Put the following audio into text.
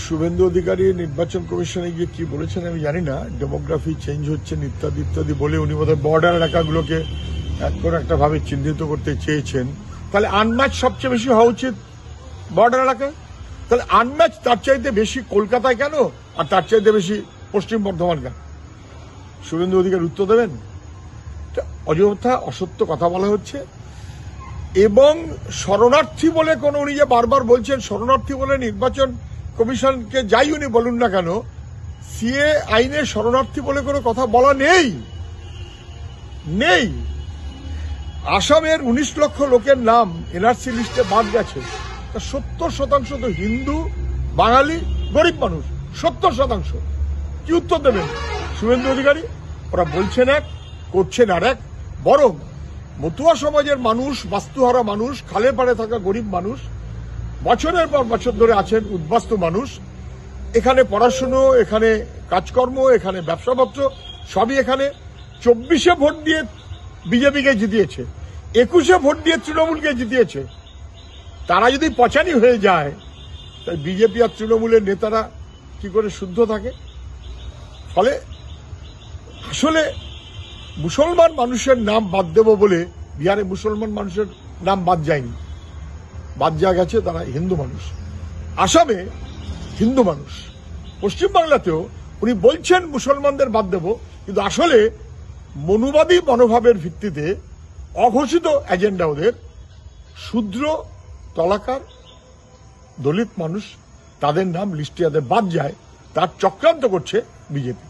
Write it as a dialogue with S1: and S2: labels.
S1: শুভেন্দু অধিকারী নির্বাচন কমিশনে গিয়ে কি বলেছেন আমি জানি না। ডেমোগ্রাফি চেঞ্জ হচ্ছে ইত্যাদি ইত্যাদি বলে উনি বোধহয় বর্ডার এলাকাগুলোকে এক করে একটা ভাবে চিহ্নিত করতে চেয়েছেন। তাহলে আনম্যাচ সবচেয়ে বেশি হওয়া উচিত বর্ডার এলাকায়। তাহলে আনম্যাচ তার চাইতে বেশি কলকাতায় কেন, আর তার চাইতে বেশি পশ্চিম বর্ধমান কেন? শুভেন্দু অধিকারী উত্তর দেবেন? অযথা অসত্য কথা বলা হচ্ছে। এবং শরণার্থী বলে কোন উনি যে বারবার বলছেন শরণার্থী বলে নির্বাচন কমিশনকে যাই উনি বলুন না কেন, সিএ আইনে শরণার্থী বলে কোনো কথা বলা নেই। আসামের 19 লক্ষ লোকের নাম এনআরসি লিস্টে বাদ গেছে, 70% তো হিন্দু, বাঙালি, গরিব মানুষ। 70%। কি উত্তর দেবেন শুভেন্দু অধিকারী? ওরা বলছেন এক, করছেন আর এক। বরং মতুয়া সমাজের মানুষ, বাস্তুহারা মানুষ, খালে পাড়ে থাকা গরিব মানুষ, বছরের পর বছর ধরে আছেন উদ্বাস্তু মানুষ। এখানে পড়াশুনো, এখানে কাজকর্ম, এখানে ব্যবসাপত্র সবই এখানে। 24-এ ভোট দিয়ে বিজেপিকে জিতিয়েছে, 21-এ ভোট দিয়ে তৃণমূলকে জিতিয়েছে। তারা যদি পচানি হয়ে যায়, তাই বিজেপি আর তৃণমূলের নেতারা কি করে শুদ্ধ থাকে? ফলে আসলে মুসলমান মানুষের নাম বাদ দেব বলে বিহারে মুসলমান মানুষের নাম বাদ যায়নি, বাদ যা গেছে তারা হিন্দু মানুষ। আসামে হিন্দু মানুষ, পশ্চিমবাংলাতেও উনি বলছেন মুসলমানদের বাদ দেব, কিন্তু আসলে মনুবাদী মনোভাবের ভিত্তিতে অঘোষিত এজেন্ডা ওদের। শূদ্র, তলাকার, দলিত মানুষ, তাদের নাম লিস্টে যাতে বাদ যায় তার চক্রান্ত করছে বিজেপি।